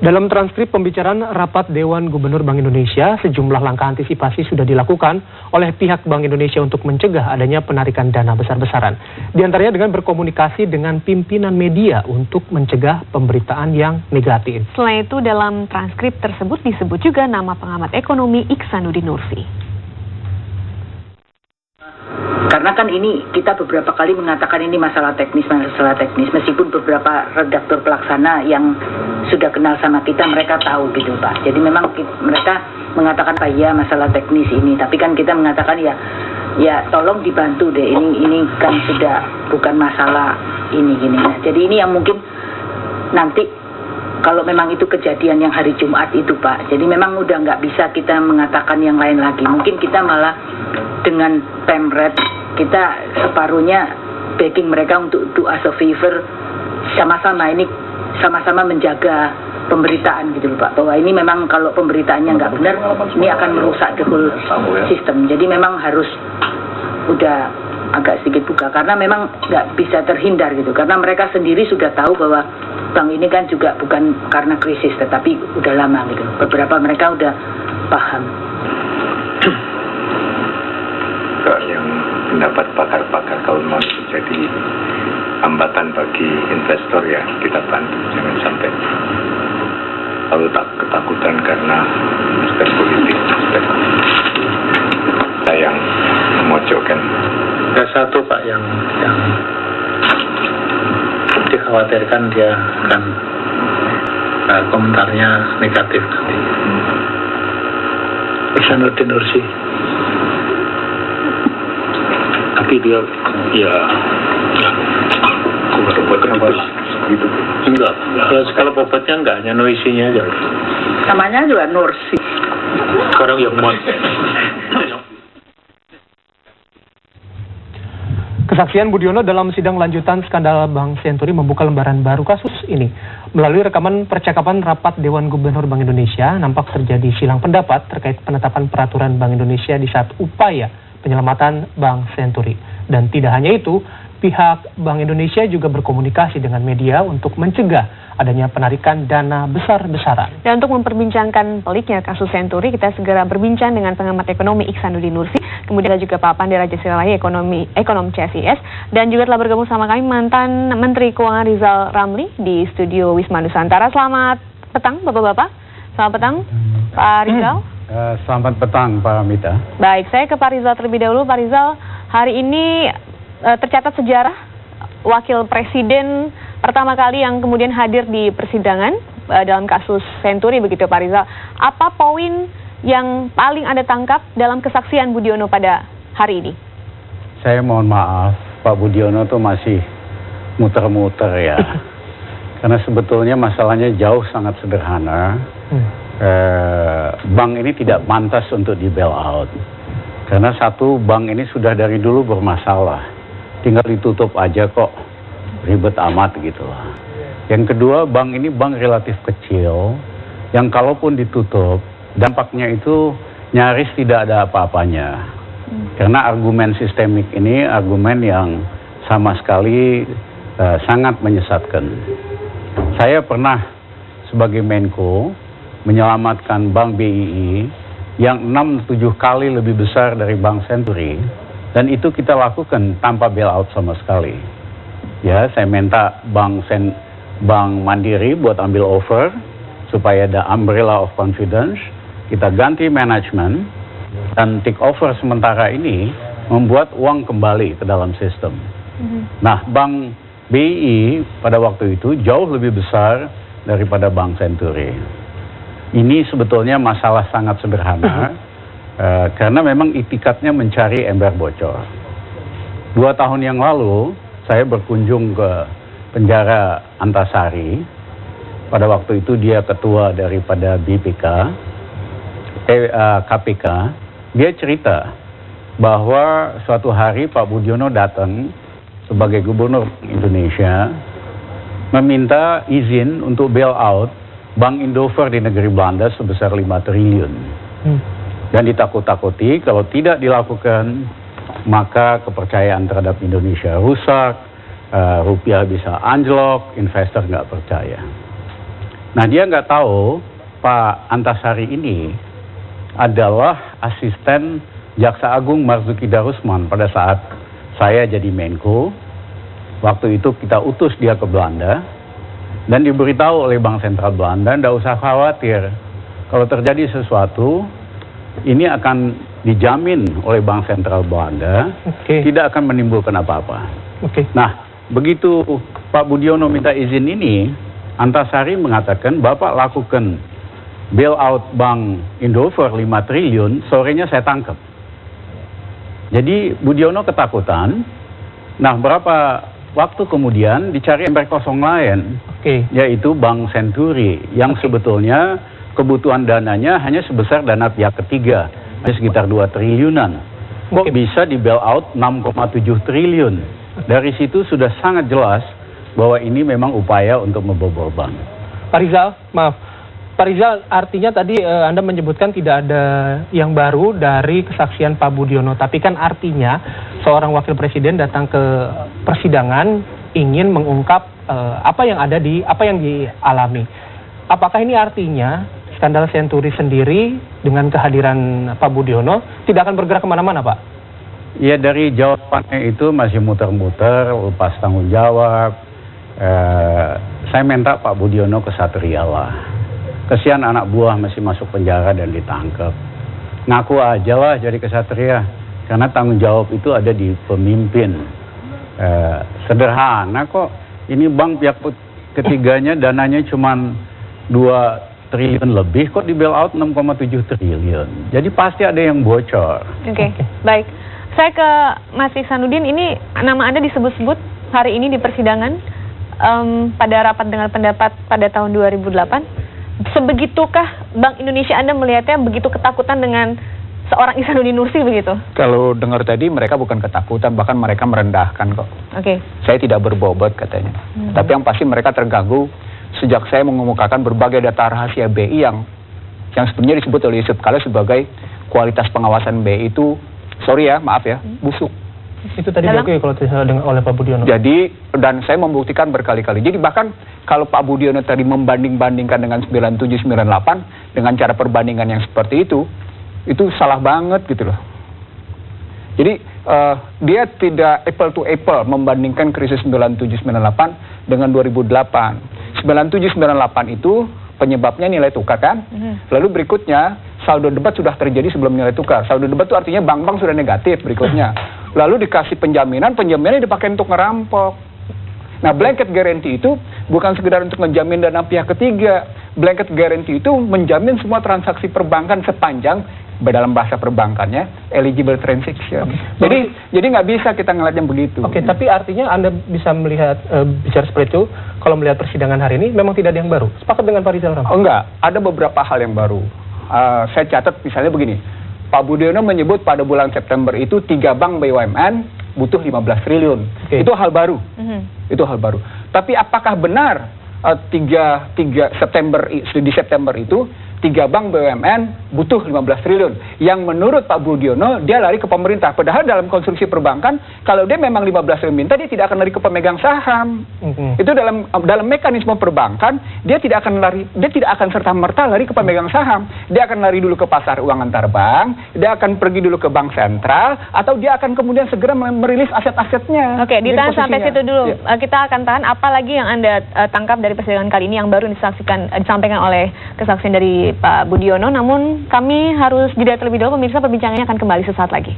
Dalam transkrip pembicaraan rapat Dewan Gubernur Bank Indonesia, sejumlah langkah antisipasi sudah dilakukan oleh pihak Bank Indonesia untuk mencegah adanya penarikan dana besar-besaran. Di antaranya dengan berkomunikasi dengan pimpinan media untuk mencegah pemberitaan yang negatif. Selain itu, dalam transkrip tersebut disebut juga nama pengamat ekonomi Iksanuddin Nursi. Karena kan ini kita beberapa kali mengatakan ini masalah teknis, meskipun beberapa redaktur pelaksana yang sudah kenal sama kita, mereka tahu gitu Pak. Jadi memang mereka mengatakan Pak ya masalah teknis ini, tapi kan kita mengatakan ya tolong dibantu deh, ini kan sudah bukan masalah ini gini. Nah, jadi ini yang mungkin nanti kalau memang itu kejadian yang hari Jumat itu Pak, jadi memang udah nggak bisa kita mengatakan yang lain lagi. Mungkin kita malah dengan Pemret kita separuhnya backing mereka untuk do us a favor, sama-sama menjaga pemberitaan gitu loh Pak, bahwa ini memang kalau pemberitaannya nggak benar ini akan merusak the whole system. Jadi memang harus udah agak sedikit buka, karena memang nggak bisa terhindar gitu, karena mereka sendiri sudah tahu bahwa bank ini kan juga bukan karena krisis tetapi udah lama gitu. Beberapa mereka udah paham. Yang pendapat pakar-pakar kalau mau jadi hambatan bagi investor ya kita bantu, jangan sampai kalau ketakutan karena aspek politik, aspek kita yang memojokkan. Ada satu Pak yang dikhawatirkan dia akan komentarnya negatif nanti. Iksanuddin Nursi. Tapi dia ya gitu. Enggak. Kalau bobotnya enggak, hanya noisinya aja. Namanya juga Nursi. Sekarang yang mod. Kesaksian Budiono dalam sidang lanjutan skandal Bank Senturi membuka lembaran baru kasus ini. Melalui rekaman percakapan rapat Dewan Gubernur Bank Indonesia, nampak terjadi silang pendapat terkait penetapan peraturan Bank Indonesia di saat upaya penyelamatan Bank Senturi. Dan tidak hanya itu, pihak Bank Indonesia juga berkomunikasi dengan media untuk mencegah adanya penarikan dana besar-besaran. Dan untuk memperbincangkan peliknya kasus Senturi, kita segera berbincang dengan pengamat ekonomi Iksanuddin Nursi, kemudian juga Pak Pandey Rajasiralahi, ekonom CSIS, dan juga telah bergabung sama kami mantan Menteri Keuangan Rizal Ramli di studio Wisma Nusantara. Selamat petang Bapak-Bapak. Selamat petang Pak Rizal. Selamat petang Pak Mita. Baik, saya ke Pak Rizal terlebih dahulu. Pak Rizal, hari ini tercatat sejarah Wakil Presiden pertama kali yang kemudian hadir di persidangan dalam kasus Senturi, begitu Pak Rizal. Apa poin yang paling Anda tangkap dalam kesaksian Budiono pada hari ini? Saya mohon maaf, Pak Budiono tuh masih muter-muter ya. Karena sebetulnya masalahnya jauh sangat sederhana. Bank ini tidak pantas untuk di bail out. Karena satu, bank ini sudah dari dulu bermasalah. Tinggal ditutup aja kok, ribet amat gitu lah. Yang kedua, bank ini bank relatif kecil, yang kalaupun ditutup, dampaknya itu nyaris tidak ada apa-apanya. Karena argumen sistemik ini argumen yang sama sekali sangat menyesatkan. Saya pernah sebagai Menko menyelamatkan Bank BII yang 6-7 kali lebih besar dari Bank Senturi, dan itu kita lakukan tanpa bailout sama sekali. Ya, saya minta Bank Mandiri buat ambil over supaya ada umbrella of confidence, kita ganti manajemen, dan take over sementara ini membuat uang kembali ke dalam sistem. Nah, Bank BII pada waktu itu jauh lebih besar daripada Bank Senturi. Ini sebetulnya masalah sangat sederhana, karena memang itikadnya mencari ember bocor. 2 tahun yang lalu, saya berkunjung ke penjara Antasari. Pada waktu itu dia ketua daripada KPK. Dia cerita bahwa suatu hari Pak Budiono datang sebagai Gubernur Indonesia, meminta izin untuk bail out Bank Indover di negeri Belanda sebesar 5 triliun. Dan ditakut-takuti kalau tidak dilakukan maka kepercayaan terhadap Indonesia rusak, rupiah bisa anjlok, investor nggak percaya. Nah, dia nggak tahu Pak Antasari ini adalah asisten Jaksa Agung Marzuki Darusman pada saat saya jadi Menko. Waktu itu kita utus dia ke Belanda dan diberitahu oleh Bank Sentral Belanda, nggak usah khawatir. Kalau terjadi sesuatu, ini akan dijamin oleh Bank Sentral Belanda, tidak akan menimbulkan apa-apa. Nah, begitu Pak Budiono minta izin ini, Antasari mengatakan, Bapak lakukan bailout Bank Indover 5 triliun, sorenya saya tangkap. Jadi Budiono ketakutan. Nah, berapa waktu kemudian dicari ember kosong lain, yaitu Bank Senturi, yang sebetulnya kebutuhan dananya hanya sebesar dana pihak ketiga, sekitar 2 triliunan. Kok bisa di bailout 6,7 triliun? Dari situ sudah sangat jelas bahwa ini memang upaya untuk membobol bank. Pak Rizal, maaf. Pak Rizal, artinya tadi Anda menyebutkan tidak ada yang baru dari kesaksian Pak Budiono, tapi kan artinya seorang wakil presiden datang ke persidangan ingin mengungkap apa yang dialami. Apakah ini artinya skandal Senturi sendiri dengan kehadiran Pak Budiono tidak akan bergerak kemana-mana, Pak? Ya, dari jawabannya itu masih muter-muter, lepas tanggung jawab. Saya minta Pak Budiono ke Satria lah. Kesian anak buah masih masuk penjara dan ditangkap. Ngaku aja lah jadi kesatria. Karena tanggung jawab itu ada di pemimpin. Sederhana kok. Ini bank pihak ketiganya dananya cuma 2 triliun lebih, kok di bailout 6,7 triliun. Jadi pasti ada yang bocor. Baik. Saya ke Mas Ihsanuddin, ini nama Anda disebut-sebut hari ini di persidangan pada rapat dengar pendapat pada tahun 2008. Sebegitukah Bank Indonesia Anda melihatnya begitu ketakutan dengan seorang Ihsanuddin Nursi begitu? Kalau dengar tadi mereka bukan ketakutan, bahkan mereka merendahkan kok. Saya tidak berbobot katanya. Tapi yang pasti mereka terganggu sejak saya mengemukakan berbagai data rahasia BI yang sebenarnya disebut oleh Yusuf Kala sebagai kualitas pengawasan BI itu, sorry ya, maaf ya, busuk. Itu tadi diakui kalau tidak oleh Pak Budiono. Jadi, dan saya membuktikan berkali-kali. Jadi bahkan kalau Pak Budiono tadi membanding-bandingkan dengan 9798 dengan cara perbandingan yang seperti itu salah banget gitu loh. Jadi dia tidak apple to apple membandingkan krisis 9798 dengan 2008. 9798 itu penyebabnya nilai tukar kan? Lalu berikutnya saldo debat sudah terjadi sebelum nilai tukar. Saldo debat itu artinya bank-bank sudah negatif berikutnya. Lalu dikasih penjaminannya dipakai untuk ngerampok. Nah, blanket guarantee itu bukan sekedar untuk menjamin dana pihak ketiga. Blanket guarantee itu menjamin semua transaksi perbankan sepanjang, dalam bahasa perbankannya, eligible transaction. Jadi nggak bisa kita ngeliatnya begitu. Tapi artinya Anda bisa melihat, bicara seperti itu, kalau melihat persidangan hari ini, memang tidak ada yang baru. Sepakat dengan Pak Rizal Ramli? Enggak, ada beberapa hal yang baru. Saya catat misalnya begini, Pak Budiono menyebut pada bulan September itu 3 bank BUMN butuh 15 triliun. Itu hal baru. Itu hal baru. Tapi apakah benar di September itu 3 bank BUMN butuh 15 triliun. Yang menurut Pak Budiono, dia lari ke pemerintah. Padahal dalam konstruksi perbankan, kalau dia memang 15 triliun minta, dia tidak akan lari ke pemegang saham. Itu dalam mekanisme perbankan, dia tidak akan serta-merta lari ke pemegang saham. Dia akan lari dulu ke pasar uang antar bank, dia akan pergi dulu ke bank sentral, atau dia akan kemudian segera merilis aset-asetnya. Ditahan sampai situ dulu. Kita akan tahan apa lagi yang Anda tangkap dari persidangan kali ini yang baru disampaikan oleh kesaksian dari Pak Budiono. Namun kami harus jeda terlebih dahulu, pemirsa. Perbincangannya akan kembali sesaat lagi.